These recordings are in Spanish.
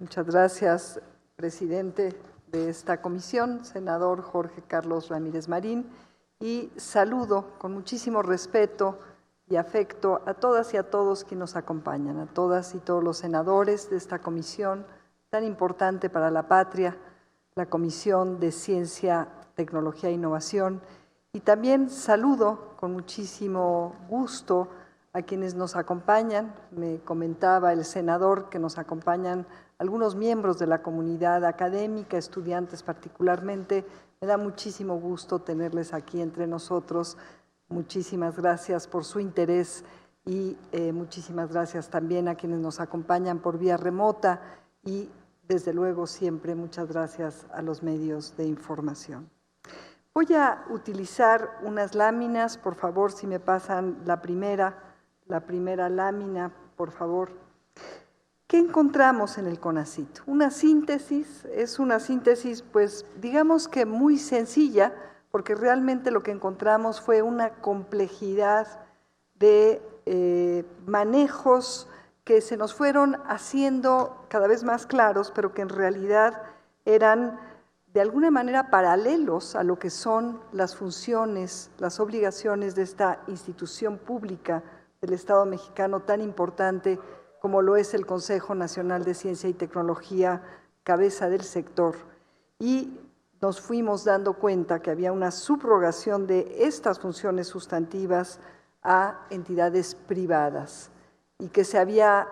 Muchas gracias, presidente de esta comisión, senador Jorge Carlos Ramírez Marín, y saludo con muchísimo respeto y afecto a todas y a todos que nos acompañan, a todas y todos los senadores de esta comisión tan importante para la patria, la Comisión de Ciencia, Tecnología e Innovación, y también saludo con muchísimo gusto a quienes nos acompañan. Me comentaba el senador que nos acompañan algunos miembros de la comunidad académica, estudiantes particularmente. Me da muchísimo gusto tenerles aquí entre nosotros. Muchísimas gracias por su interés y muchísimas gracias también a quienes nos acompañan por vía remota y desde luego siempre muchas gracias a los medios de información. Voy a utilizar unas láminas, por favor, si me pasan la primera lámina, por favor. ¿Qué encontramos en el CONACYT? Una síntesis, es una síntesis, pues digamos que muy sencilla, porque realmente lo que encontramos fue una complejidad de manejos que se nos fueron haciendo cada vez más claros, pero que en realidad eran de alguna manera paralelos a lo que son las funciones, las obligaciones de esta institución pública del Estado mexicano tan importante como lo es el Consejo Nacional de Ciencia y Tecnología, cabeza del sector. Y nos fuimos dando cuenta que había una subrogación de estas funciones sustantivas a entidades privadas y que se había,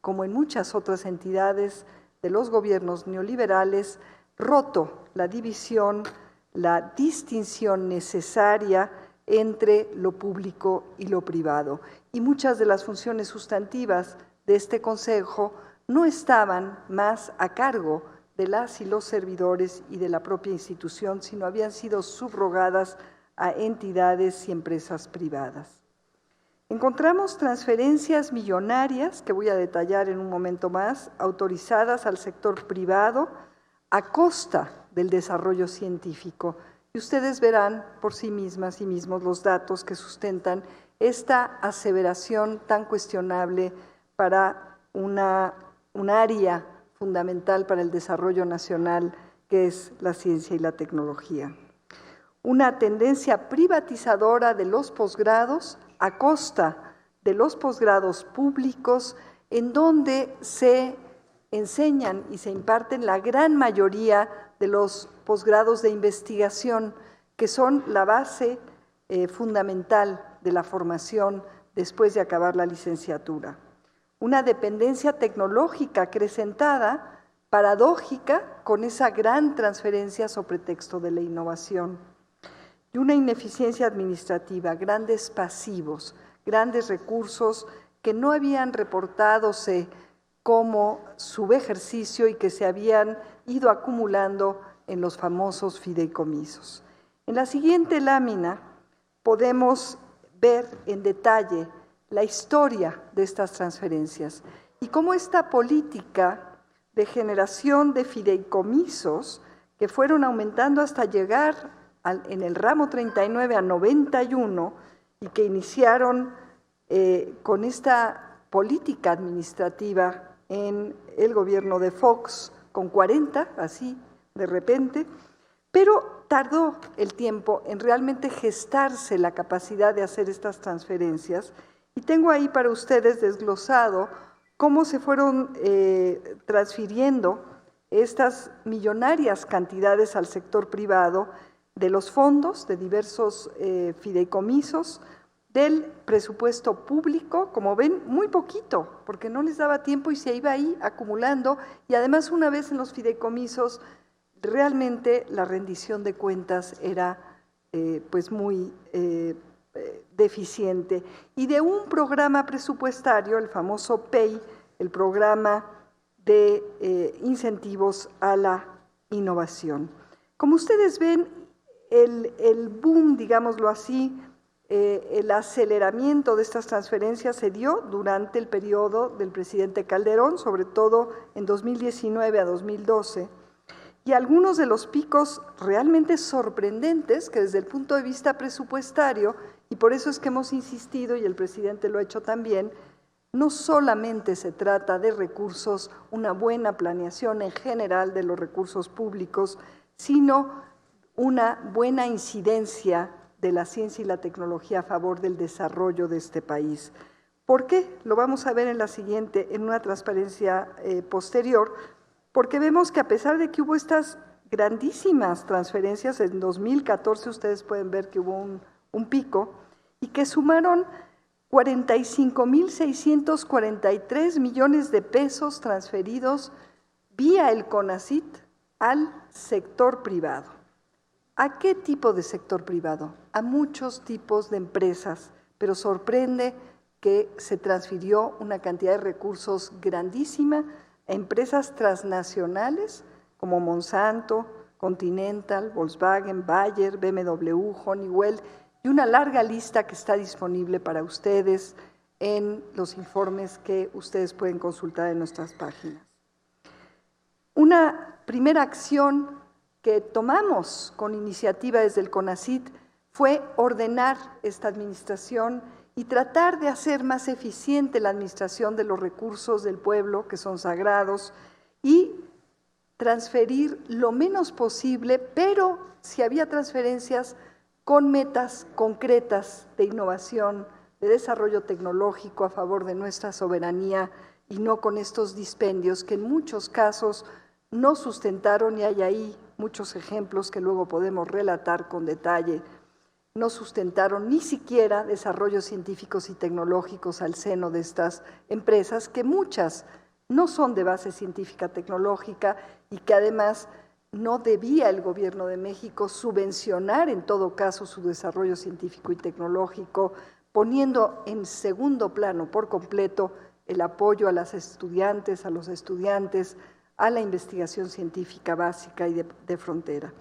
como en muchas otras entidades de los gobiernos neoliberales, roto la división, la distinción necesaria entre lo público y lo privado. Y muchas de las funciones sustantivas de este Consejo no estaban más a cargo de las y los servidores y de la propia institución, sino habían sido subrogadas a entidades y empresas privadas. Encontramos transferencias millonarias, que voy a detallar en un momento más, autorizadas al sector privado a costa del desarrollo científico. Y ustedes verán por sí mismas y mismos los datos que sustentan esta aseveración tan cuestionable para un área fundamental para el desarrollo nacional, que es la ciencia y la tecnología. Una tendencia privatizadora de los posgrados a costa de los posgrados públicos, en donde se enseñan y se imparten la gran mayoría de los posgrados de investigación, que son la base fundamental de la formación después de acabar la licenciatura. Una dependencia tecnológica acrecentada, paradójica, con esa gran transferencia sobre texto de la innovación. Y una ineficiencia administrativa, grandes pasivos, grandes recursos que no habían reportadose como subejercicio y que se habían ido acumulando en los famosos fideicomisos. En la siguiente lámina podemos ver en detalle la historia de estas transferencias y cómo esta política de generación de fideicomisos que fueron aumentando hasta llegar en el ramo 39 a 91 y que iniciaron con esta política administrativa en el gobierno de Fox con 40, así de repente, pero tardó el tiempo en realmente gestarse la capacidad de hacer estas transferencias. Y tengo ahí para ustedes desglosado cómo se fueron transfiriendo estas millonarias cantidades al sector privado de los fondos, de diversos fideicomisos, del presupuesto público, como ven, muy poquito, porque no les daba tiempo y se iba ahí acumulando, y además una vez en los fideicomisos, realmente la rendición de cuentas era pues muy deficiente, y de un programa presupuestario, el famoso PEI, el programa de incentivos a la innovación. Como ustedes ven, el boom, digámoslo así, el aceleramiento de estas transferencias se dio durante el periodo del presidente Calderón, sobre todo en 2019 a 2012, y algunos de los picos realmente sorprendentes que desde el punto de vista presupuestario, y por eso es que hemos insistido, y el presidente lo ha hecho también, no solamente se trata de recursos, una buena planeación en general de los recursos públicos, sino una buena incidencia de la ciencia y la tecnología a favor del desarrollo de este país. ¿Por qué? Lo vamos a ver en la siguiente, en una transparencia posterior, porque vemos que a pesar de que hubo estas grandísimas transferencias, en 2014 ustedes pueden ver que hubo un pico, y que sumaron 45,643 millones de pesos transferidos vía el CONACYT al sector privado. ¿A qué tipo de sector privado? A muchos tipos de empresas, pero sorprende que se transfirió una cantidad de recursos grandísima a empresas transnacionales como Monsanto, Continental, Volkswagen, Bayer, BMW, Honeywell y una larga lista que está disponible para ustedes en los informes que ustedes pueden consultar en nuestras páginas. Una primera acción que tomamos con iniciativa desde el CONACYT fue ordenar esta administración y tratar de hacer más eficiente la administración de los recursos del pueblo, que son sagrados, y transferir lo menos posible, pero si había transferencias con metas concretas de innovación, de desarrollo tecnológico a favor de nuestra soberanía y no con estos dispendios que en muchos casos no sustentaron, y hay ahí muchos ejemplos que luego podemos relatar con detalle, no sustentaron ni siquiera desarrollos científicos y tecnológicos al seno de estas empresas, que muchas no son de base científica tecnológica y que además no debía el gobierno de México subvencionar en todo caso su desarrollo científico y tecnológico, poniendo en segundo plano por completo el apoyo a las estudiantes, a los estudiantes, a la investigación científica básica y de frontera.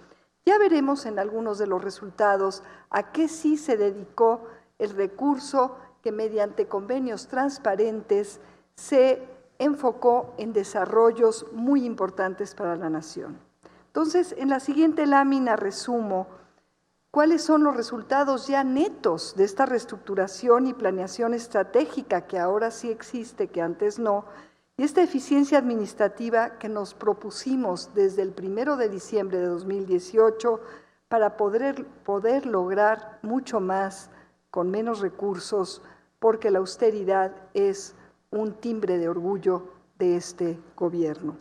Ya veremos en algunos de los resultados a qué sí se dedicó el recurso que mediante convenios transparentes se enfocó en desarrollos muy importantes para la nación. Entonces, en la siguiente lámina resumo cuáles son los resultados ya netos de esta reestructuración y planeación estratégica que ahora sí existe, que antes no, y esta eficiencia administrativa que nos propusimos desde el 1 de diciembre de 2018 para poder lograr mucho más con menos recursos, porque la austeridad es un timbre de orgullo de este gobierno.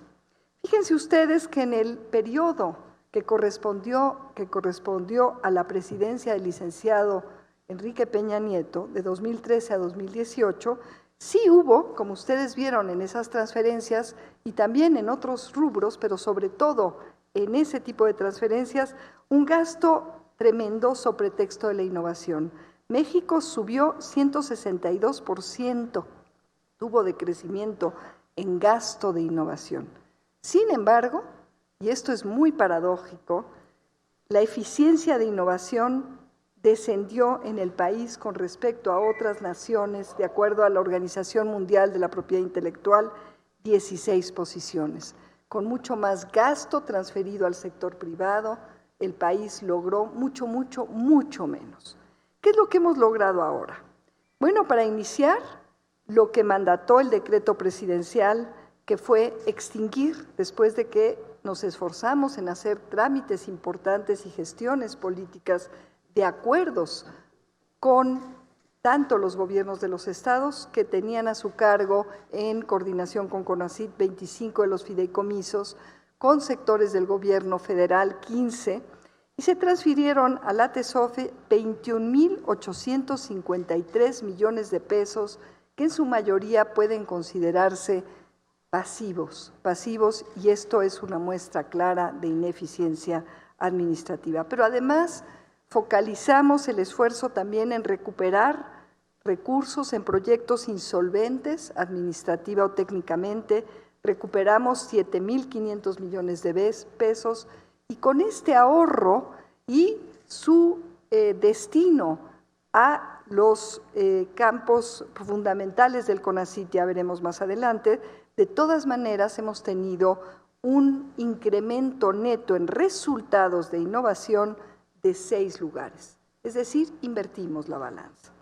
Fíjense ustedes que en el periodo que correspondió a la presidencia del licenciado Enrique Peña Nieto, de 2013 a 2018, sí hubo, como ustedes vieron en esas transferencias y también en otros rubros, pero sobre todo en ese tipo de transferencias, un gasto tremendo sobre texto de la innovación. México subió 162%, tuvo de crecimiento en gasto de innovación. Sin embargo, y esto es muy paradójico, la eficiencia de innovación descendió en el país con respecto a otras naciones, de acuerdo a la Organización Mundial de la Propiedad Intelectual, 16 posiciones. Con mucho más gasto transferido al sector privado, el país logró mucho menos. ¿Qué es lo que hemos logrado ahora? Bueno, para iniciar, lo que mandató el decreto presidencial, que fue extinguir, después de que nos esforzamos en hacer trámites importantes y gestiones políticas de acuerdos con tanto los gobiernos de los estados, que tenían a su cargo, en coordinación con CONACYT, 25 de los fideicomisos, con sectores del gobierno federal, 15, y se transfirieron a la TESOFE 21,853 millones de pesos, que en su mayoría pueden considerarse pasivos, y esto es una muestra clara de ineficiencia administrativa. Pero además focalizamos el esfuerzo también en recuperar recursos en proyectos insolventes, administrativa o técnicamente, recuperamos 7,500 millones de pesos, y con este ahorro y su destino a los campos fundamentales del CONACYT, ya veremos más adelante, de todas maneras hemos tenido un incremento neto en resultados de innovación de 6 lugares, es decir, invertimos la balanza.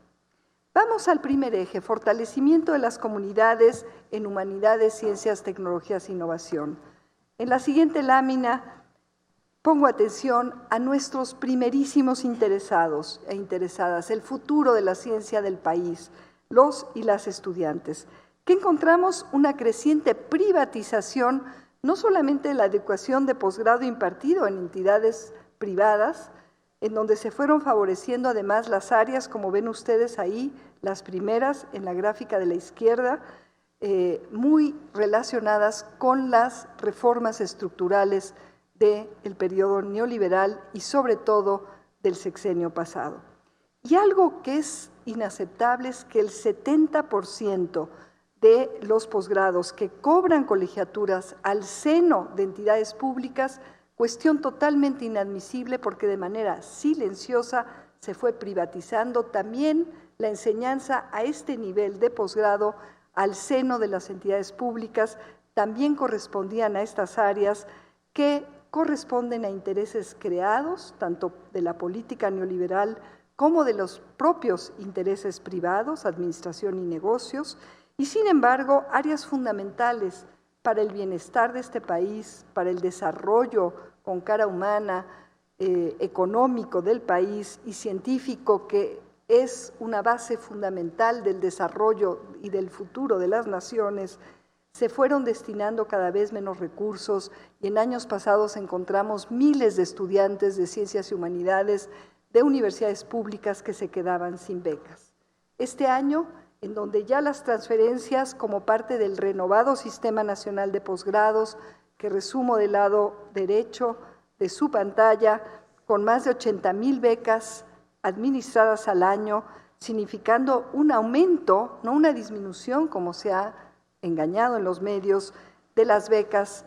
Vamos al primer eje, fortalecimiento de las comunidades en humanidades, ciencias, tecnologías e innovación. En la siguiente lámina pongo atención a nuestros primerísimos interesados e interesadas, el futuro de la ciencia del país, los y las estudiantes, que encontramos una creciente privatización, no solamente de la educación de posgrado impartido en entidades privadas, en donde se fueron favoreciendo además las áreas, como ven ustedes ahí, las primeras en la gráfica de la izquierda, muy relacionadas con las reformas estructurales del periodo neoliberal y sobre todo del sexenio pasado. Y algo que es inaceptable es que el 70% de los posgrados que cobran colegiaturas al seno de entidades públicas, cuestión totalmente inadmisible porque de manera silenciosa se fue privatizando también la enseñanza a este nivel de posgrado al seno de las entidades públicas, también correspondían a estas áreas que corresponden a intereses creados, tanto de la política neoliberal como de los propios intereses privados, administración y negocios, y sin embargo, áreas fundamentales para el bienestar de este país, para el desarrollo con cara humana, económico del país y científico, que es una base fundamental del desarrollo y del futuro de las naciones, se fueron destinando cada vez menos recursos y en años pasados encontramos miles de estudiantes de ciencias y humanidades de universidades públicas que se quedaban sin becas. Este año, en donde ya las transferencias como parte del renovado Sistema Nacional de Posgrados, que resumo del lado derecho de su pantalla, con más de 80,000 becas administradas al año, significando un aumento, no una disminución como se ha engañado en los medios, de las becas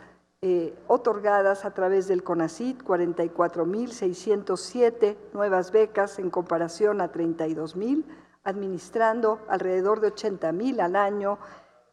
otorgadas a través del CONACYT, 44,607 nuevas becas en comparación a 32,000, administrando alrededor de 80,000 al año,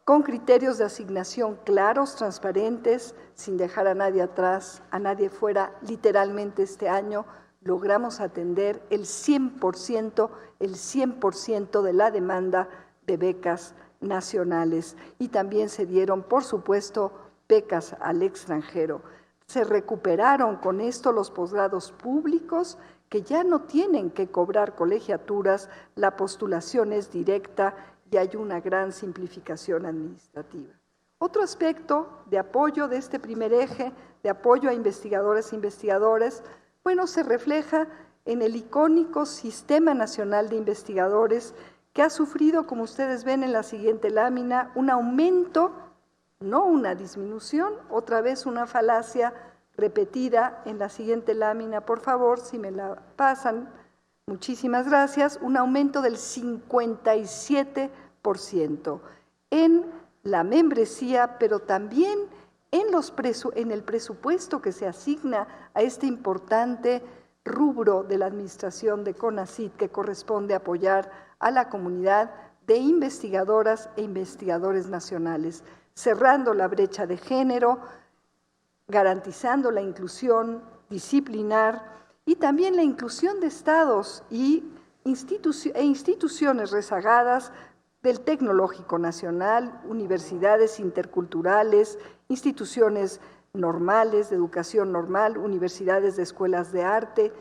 con criterios de asignación claros, transparentes, sin dejar a nadie atrás, a nadie fuera. Literalmente este año logramos atender el 100% de la demanda de becas nacionales y también se dieron, por supuesto, becas al extranjero. Se recuperaron con esto los posgrados públicos que ya no tienen que cobrar colegiaturas, la postulación es directa y hay una gran simplificación administrativa. Otro aspecto de apoyo de este primer eje, de apoyo a investigadoras e investigadores, bueno, se refleja en el icónico Sistema Nacional de Investigadores, que ha sufrido, como ustedes ven en la siguiente lámina, un aumento, no una disminución, otra vez una falacia repetida en la siguiente lámina, por favor, si me la pasan, muchísimas gracias, un aumento del 57% en la membresía, pero también en el presupuesto que se asigna a este importante rubro de la administración de CONACYT, que corresponde apoyar a la comunidad de investigadoras e investigadores nacionales, cerrando la brecha de género, garantizando la inclusión disciplinar y también la inclusión de estados e instituciones rezagadas del Tecnológico Nacional, universidades interculturales, instituciones normales, de educación normal, universidades de escuelas de arte,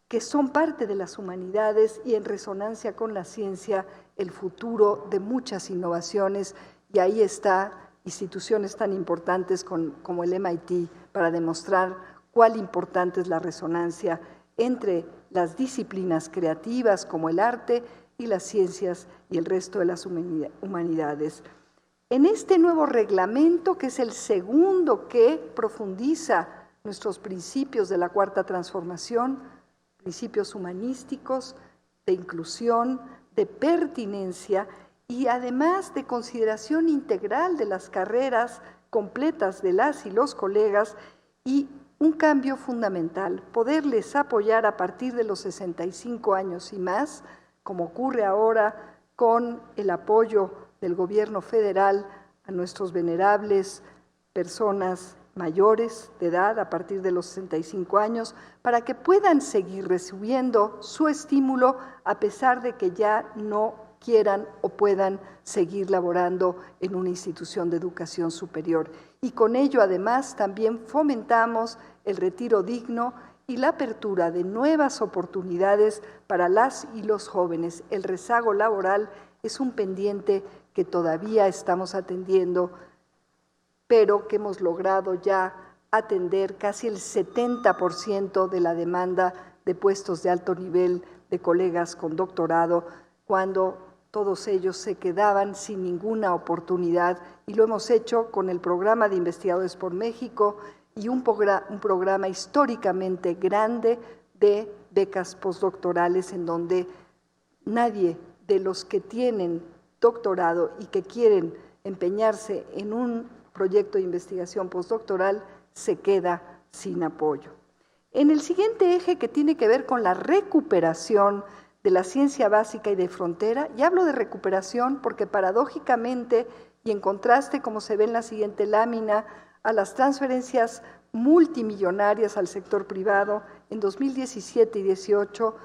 que son parte de las humanidades y en resonancia con la ciencia, el futuro de muchas innovaciones, y ahí está instituciones tan importantes como el MIT para demostrar cuál importante es la resonancia entre las disciplinas creativas como el arte y las ciencias y el resto de las humanidades. En este nuevo reglamento, que es el segundo que profundiza nuestros principios de la Cuarta Transformación, principios humanísticos, de inclusión, de pertinencia y además de consideración integral de las carreras completas de las y los colegas, y un cambio fundamental, poderles apoyar a partir de los 65 años y más, como ocurre ahora con el apoyo del gobierno federal a nuestros venerables personas mayores de edad a partir de los 65 años, para que puedan seguir recibiendo su estímulo a pesar de que ya no quieran o puedan seguir laborando en una institución de educación superior. Y con ello, además, también fomentamos el retiro digno y la apertura de nuevas oportunidades para las y los jóvenes. El rezago laboral es un pendiente que todavía estamos atendiendo, pero que hemos logrado ya atender casi el 70% de la demanda de puestos de alto nivel de colegas con doctorado, cuando todos ellos se quedaban sin ninguna oportunidad, y lo hemos hecho con el programa de Investigadores por México y un programa históricamente grande de becas postdoctorales, en donde nadie de los que tienen doctorado y que quieren empeñarse en un proyecto de investigación postdoctoral se queda sin apoyo. En el siguiente eje, que tiene que ver con la recuperación de la ciencia básica y de frontera, y hablo de recuperación porque paradójicamente, y en contraste, como se ve en la siguiente lámina, a las transferencias multimillonarias al sector privado, en 2017 y 2018,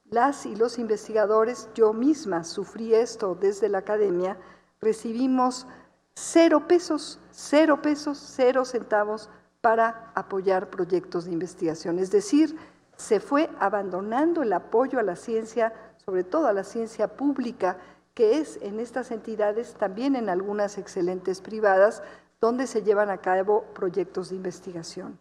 las y los investigadores, yo misma sufrí esto desde la academia, recibimos 0 pesos, 0 centavos para apoyar proyectos de investigación. Es decir, se fue abandonando el apoyo a la ciencia, sobre todo a la ciencia pública, que es en estas entidades, también en algunas excelentes privadas, donde se llevan a cabo proyectos de investigación.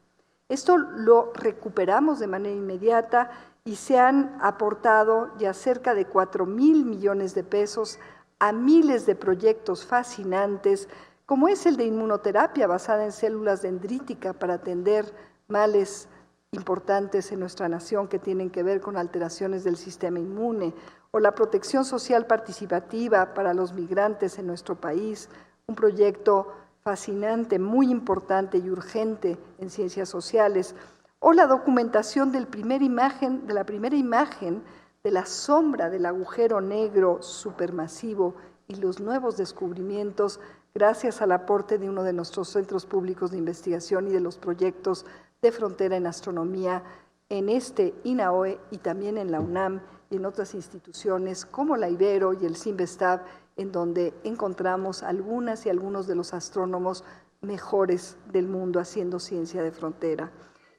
Esto lo recuperamos de manera inmediata y se han aportado ya cerca de 4,000 millones de pesos a miles de proyectos fascinantes, como es el de inmunoterapia basada en células dendrítica para atender males importantes en nuestra nación que tienen que ver con alteraciones del sistema inmune, o la protección social participativa para los migrantes en nuestro país, un proyecto fascinante, muy importante y urgente en ciencias sociales, o la documentación de la primera imagen de la sombra del agujero negro supermasivo y los nuevos descubrimientos gracias al aporte de uno de nuestros centros públicos de investigación y de los proyectos de frontera en astronomía en este INAOE y también en la UNAM y en otras instituciones como la Ibero y el CIMBESTAB, en donde encontramos algunas y algunos de los astrónomos mejores del mundo haciendo ciencia de frontera.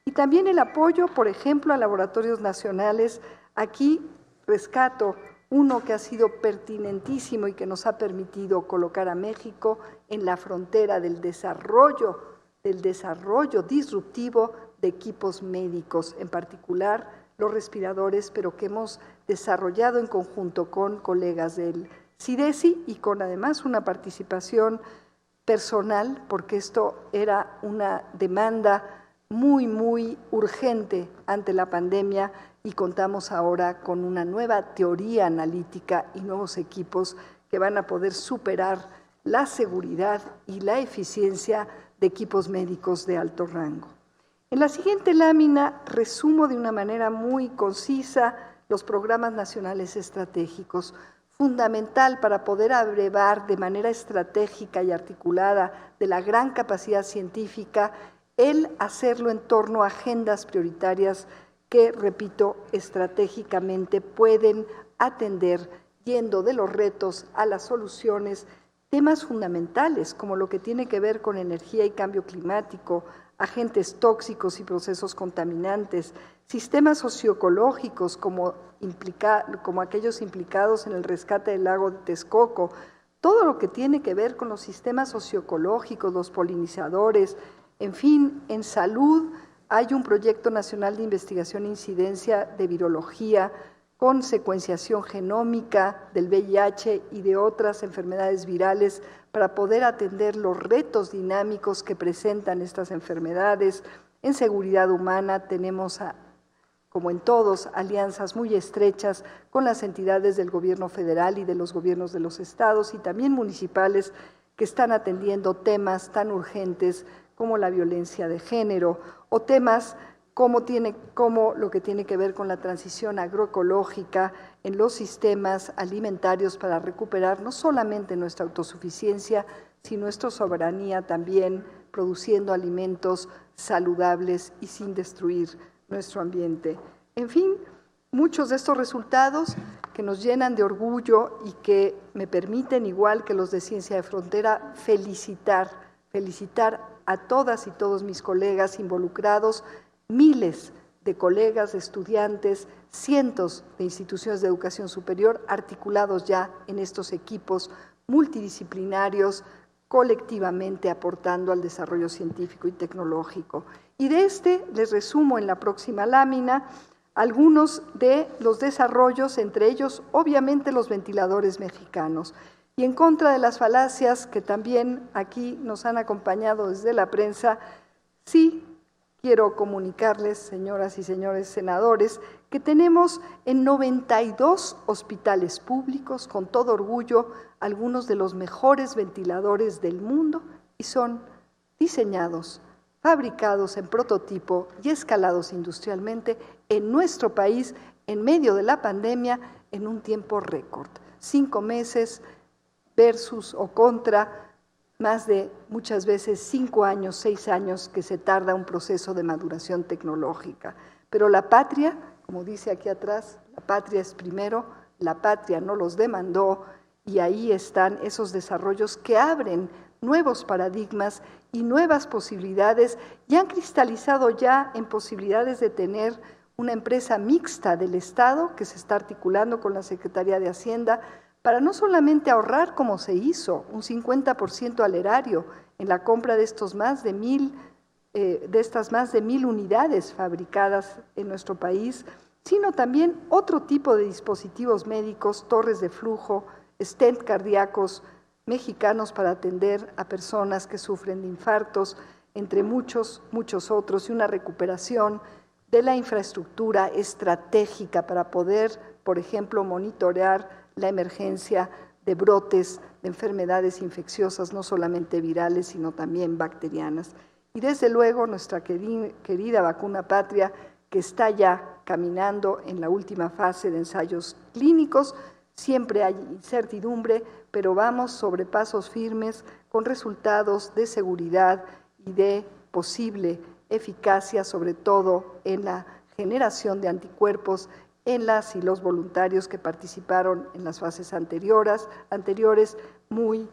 Y también el apoyo, por ejemplo, a laboratorios nacionales. Aquí rescato uno que ha sido pertinentísimo y que nos ha permitido colocar a México en la frontera del desarrollo disruptivo de equipos médicos, en particular los respiradores, pero que hemos desarrollado en conjunto con colegas del CIDESI y con además una participación personal, porque esto era una demanda muy urgente ante la pandemia, y contamos ahora con una nueva teoría analítica y nuevos equipos que van a poder superar la seguridad y la eficiencia de equipos médicos de alto rango. En la siguiente lámina resumo de una manera muy concisa los programas nacionales estratégicos, fundamental para poder abrevar de manera estratégica y articulada de la gran capacidad científica, el hacerlo en torno a agendas prioritarias que, repito, estratégicamente pueden atender, yendo de los retos a las soluciones, temas fundamentales como lo que tiene que ver con energía y cambio climático, agentes tóxicos y procesos contaminantes, sistemas socioecológicos como aquellos implicados en el rescate del lago de Texcoco, todo lo que tiene que ver con los sistemas socioecológicos, los polinizadores, en fin, en salud hay un proyecto nacional de investigación e incidencia de virología con secuenciación genómica del VIH y de otras enfermedades virales para poder atender los retos dinámicos que presentan estas enfermedades. En seguridad humana tenemos, como en todos, alianzas muy estrechas con las entidades del gobierno federal y de los gobiernos de los estados y también municipales que están atendiendo temas tan urgentes como la violencia de género o temas como lo que tiene que ver con la transición agroecológica en los sistemas alimentarios para recuperar no solamente nuestra autosuficiencia, sino nuestra soberanía también, produciendo alimentos saludables y sin destruir nuestro ambiente. En fin, muchos de estos resultados que nos llenan de orgullo y que me permiten, igual que los de Ciencia de Frontera, felicitar a todas y todos mis colegas involucrados, miles de colegas, de estudiantes, cientos de instituciones de educación superior articulados ya en estos equipos multidisciplinarios, colectivamente aportando al desarrollo científico y tecnológico. Y de les resumo en la próxima lámina algunos de los desarrollos, entre ellos obviamente los ventiladores mexicanos. Y en contra de las falacias que también aquí nos han acompañado desde la prensa, sí quiero comunicarles, señoras y señores senadores, que tenemos en 92 hospitales públicos, con todo orgullo, algunos de los mejores ventiladores del mundo y son diseñados, fabricados en prototipo y escalados industrialmente en nuestro país en medio de la pandemia en un tiempo récord. 5 meses versus o contra más de muchas veces 5 años, 6 años que se tarda un proceso de maduración tecnológica. Pero la patria, como dice aquí atrás, la patria es primero, la patria no los demandó y ahí están esos desarrollos que abren nuevos paradigmas y nuevas posibilidades y han cristalizado ya en posibilidades de tener una empresa mixta del Estado que se está articulando con la Secretaría de Hacienda para no solamente ahorrar como se hizo, un 50% al erario en la compra de estas más de 1,000 unidades fabricadas en nuestro país, sino también otro tipo de dispositivos médicos, torres de flujo, stent cardíacos mexicanos para atender a personas que sufren de infartos, entre muchos otros, y una recuperación de la infraestructura estratégica para poder, por ejemplo, monitorear la emergencia de brotes de enfermedades infecciosas, no solamente virales, sino también bacterianas. Y desde luego nuestra querida vacuna patria, que está ya caminando en la última fase de ensayos clínicos. Siempre hay incertidumbre, pero vamos sobre pasos firmes con resultados de seguridad y de posible eficacia, sobre todo en la generación de anticuerpos en las y los voluntarios que participaron en las fases anteriores muy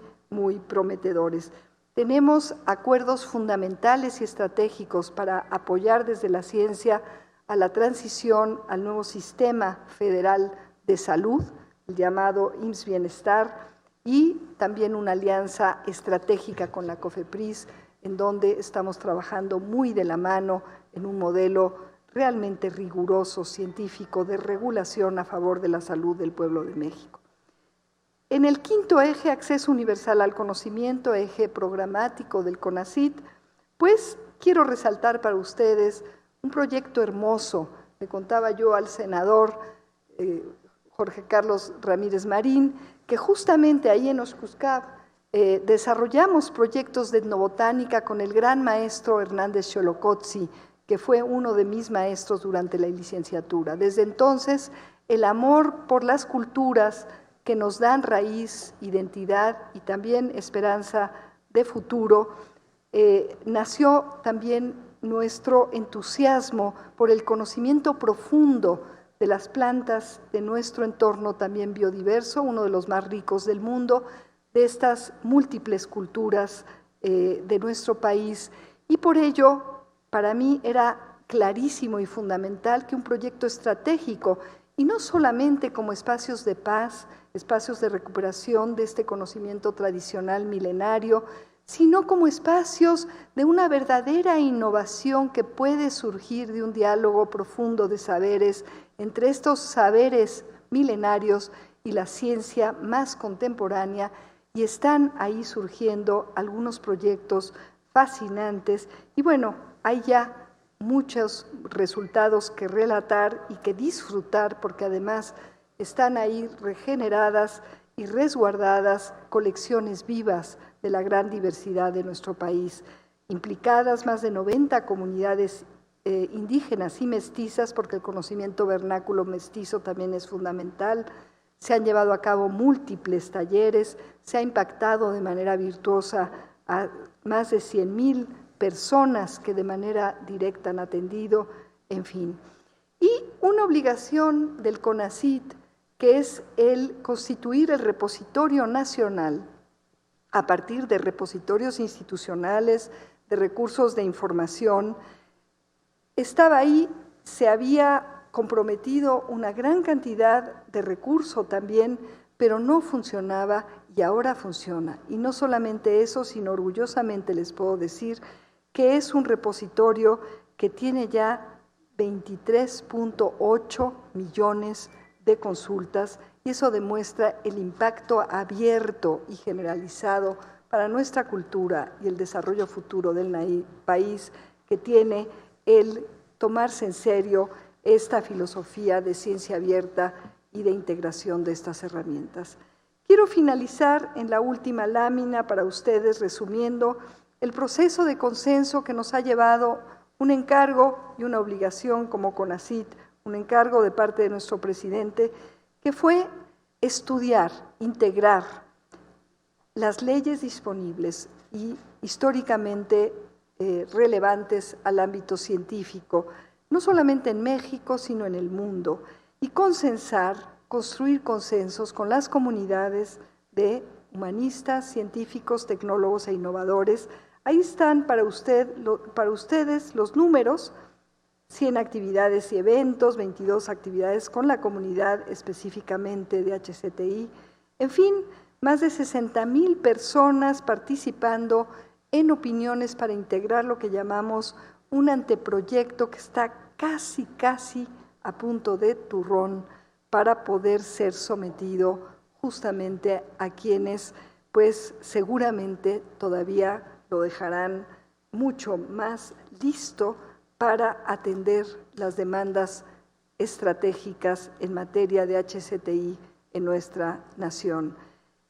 prometedores. Tenemos acuerdos fundamentales y estratégicos para apoyar desde la ciencia a la transición al nuevo sistema federal de salud, el llamado IMSS Bienestar, y también una alianza estratégica con la COFEPRIS, en donde estamos trabajando muy de la mano en un modelo realmente riguroso, científico, de regulación a favor de la salud del pueblo de México. En el quinto eje, acceso universal al conocimiento, eje programático del CONACYT, pues quiero resaltar para ustedes un proyecto hermoso. Le contaba yo al senador Jorge Carlos Ramírez Marín, que justamente ahí en Oshkuskab desarrollamos proyectos de etnobotánica con el gran maestro Hernández Xolocotzi, que fue uno de mis maestros durante la licenciatura. Desde entonces, el amor por las culturas que nos dan raíz, identidad y también esperanza de futuro, nació también nuestro entusiasmo por el conocimiento profundo de las plantas de nuestro entorno también biodiverso, uno de los más ricos del mundo, de estas múltiples culturas de nuestro país. Y por ello, para mí era clarísimo y fundamental que un proyecto estratégico, y no solamente como espacios de paz, espacios de recuperación de este conocimiento tradicional milenario, sino como espacios de una verdadera innovación que puede surgir de un diálogo profundo de saberes entre estos saberes milenarios y la ciencia más contemporánea, y están ahí surgiendo algunos proyectos fascinantes. Y bueno, hay ya muchos resultados que relatar y que disfrutar, porque además están ahí regeneradas y resguardadas colecciones vivas de la gran diversidad de nuestro país. Implicadas más de 90 comunidades indígenas y mestizas, porque el conocimiento vernáculo mestizo también es fundamental. Se han llevado a cabo múltiples talleres, se ha impactado de manera virtuosa a más de 100,000 personas que de manera directa han atendido, en fin. Y una obligación del CONACYT que es el constituir el repositorio nacional a partir de repositorios institucionales, de recursos de información. Estaba ahí, se había comprometido una gran cantidad de recursos también, pero no funcionaba y ahora funciona. Y no solamente eso, sino orgullosamente les puedo decir que es un repositorio que tiene ya 23.8 millones de consultas y eso demuestra el impacto abierto y generalizado para nuestra cultura y el desarrollo futuro del país que tiene el tomarse en serio esta filosofía de ciencia abierta y de integración de estas herramientas. Quiero finalizar en la última lámina para ustedes resumiendo el proceso de consenso que nos ha llevado un encargo y una obligación como CONACYT, un encargo de parte de nuestro presidente, que fue estudiar, integrar las leyes disponibles y históricamente relevantes al ámbito científico, no solamente en México, sino en el mundo, y consensar, construir consensos con las comunidades de humanistas, científicos, tecnólogos e innovadores. Ahí están para ustedes los números: 100 actividades y eventos, 22 actividades con la comunidad específicamente de HCTI, en fin, más de 60,000 personas participando en opiniones para integrar lo que llamamos un anteproyecto que está casi a punto de turrón para poder ser sometido justamente a quienes pues seguramente todavía lo dejarán mucho más listo para atender las demandas estratégicas en materia de HCTI en nuestra nación.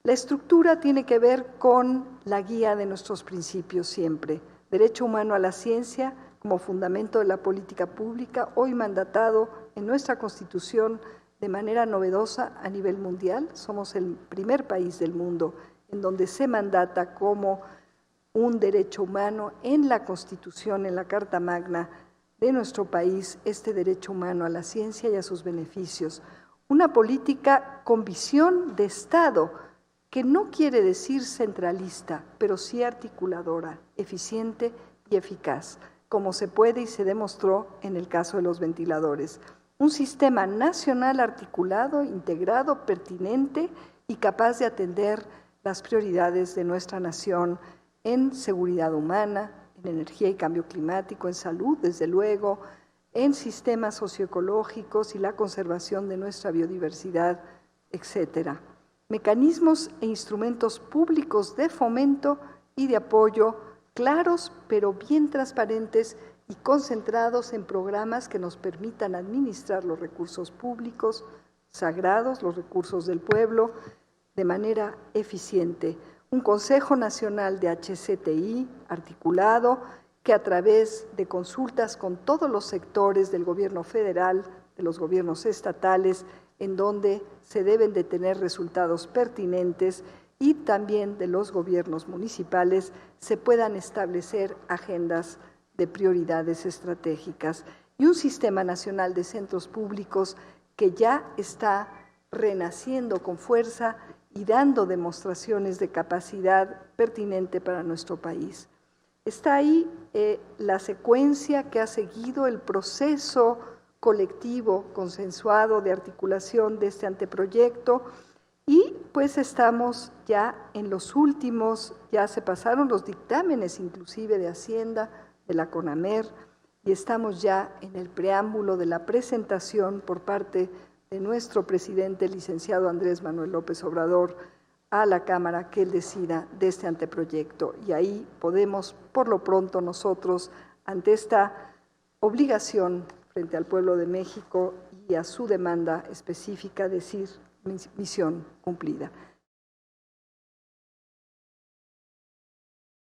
La estructura tiene que ver con la guía de nuestros principios siempre. Derecho humano a la ciencia como fundamento de la política pública, hoy mandatado en nuestra Constitución de manera novedosa a nivel mundial. Somos el primer país del mundo en donde se mandata como un derecho humano en la Constitución, en la Carta Magna de nuestro país, este derecho humano a la ciencia y a sus beneficios. Una política con visión de Estado, que no quiere decir centralista, pero sí articuladora, eficiente y eficaz, como se puede y se demostró en el caso de los ventiladores. Un sistema nacional articulado, integrado, pertinente y capaz de atender las prioridades de nuestra nación en seguridad humana, en energía y cambio climático, en salud, desde luego, en sistemas socioecológicos y la conservación de nuestra biodiversidad, etcétera. Mecanismos e instrumentos públicos de fomento y de apoyo claros, pero bien transparentes y concentrados en programas que nos permitan administrar los recursos públicos sagrados, los recursos del pueblo, de manera eficiente. Un Consejo Nacional de HCTI articulado que a través de consultas con todos los sectores del gobierno federal, de los gobiernos estatales, en donde se deben de tener resultados pertinentes y también de los gobiernos municipales, se puedan establecer agendas de prioridades estratégicas y un sistema nacional de centros públicos que ya está renaciendo con fuerza y dando demostraciones de capacidad pertinente para nuestro país. Está ahí la secuencia que ha seguido el proceso colectivo, consensuado de articulación de este anteproyecto y pues estamos ya en los últimos, ya se pasaron los dictámenes inclusive de Hacienda, de la CONAMER y estamos ya en el preámbulo de la presentación por parte de nuestro presidente, el licenciado Andrés Manuel López Obrador, a la Cámara que él decida de este anteproyecto. Y ahí podemos, por lo pronto, nosotros, ante esta obligación frente al pueblo de México y a su demanda específica, decir misión cumplida.